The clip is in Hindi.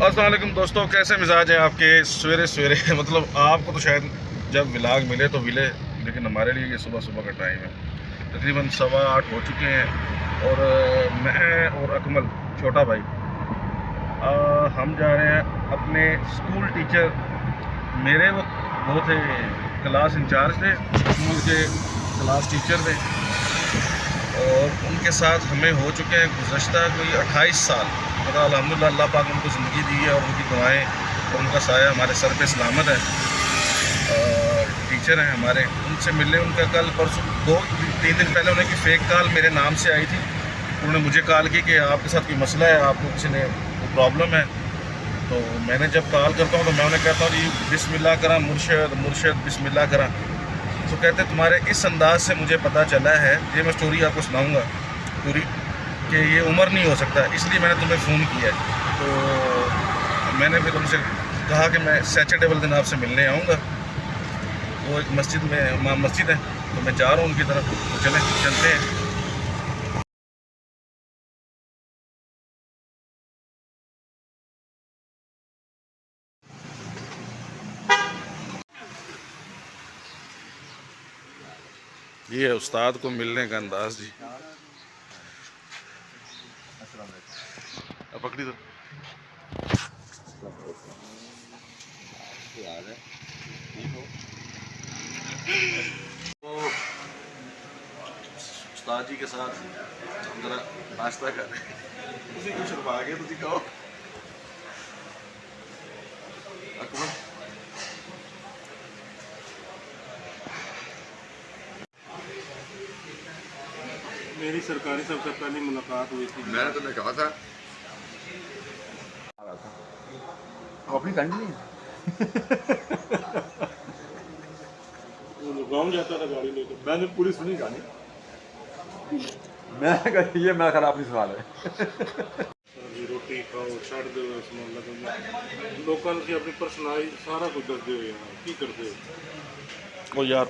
अस्सलाम वालेकुम दोस्तों, कैसे मिजाज हैं आपके सवेरे सवेरे मतलब आपको तो शायद जब व्लॉग मिले तो मिले, लेकिन हमारे लिए ये सुबह सुबह का टाइम है। तकरीबन 8:15 हो चुके हैं और मैं और अकमल छोटा भाई हम जा रहे हैं अपने स्कूल टीचर, मेरे वो थे क्लास इंचार्ज थे, अकमल के क्लास टीचर थे और उनके साथ हमें हो चुके हैं गुज़श्ता कोई 28 साल। मतलब अल्हम्दुलिल्लाह अल्लाह पाक उनको ज़िंदगी दी है और उनकी दुआएं और उनका साया हमारे सर पे सलामत है। टीचर हैं हमारे, उनसे मिले। उनका कल परसों 2-3 दिन पहले उन्हें की फ़ेक कॉल मेरे नाम से आई थी। उन्होंने मुझे कॉल की कि आपके साथ कोई मसला है, आपको किसी ने प्रॉब्लम है। तो मैंने जब कॉल करता हूँ तो मैं उन्हें कहता हूँ जी बिस्मिल्लाह करा मुर्शद मुर्शद बिस्मिल्लाह करा। तो कहते तुम्हारे इस अंदाज से मुझे पता चला है, ये मैं स्टोरी आपको सुनाऊंगा पूरी, कि ये उम्र नहीं हो सकता, इसलिए मैंने तुम्हें फ़ोन किया है। तो मैंने फिर उनसे कहा कि मैं सैटरडे वाले दिन आपसे मिलने आऊँगा। वो एक मस्जिद में वहाँ मस्जिद है, तो मैं जा रहा हूँ उनकी तरफ। तो चलते हैं। ये है उस्ताद को मिलने का अंदाज जी। अब पकड़ी तो उस्ताद जी के साथ हम जरा नाश्ता कर रहे हैं। उसी कुछ रुपा गए तो कहो अकबर मेरी सरकारी सबसे पहली मुलाकात हुई थी। मैंने तुम्हें कहा था अपनी कंट्री नहीं गाँव जाता था गाड़ी लेकर। मैंने पूरी सुनी कहानी। मैं ये मैं खराब अपनी सवाल है। रोटी खाओ छड़ दो लोगों की अपनी पर्सनल सारा कुछ दसते हो यार की करते हो। वो यार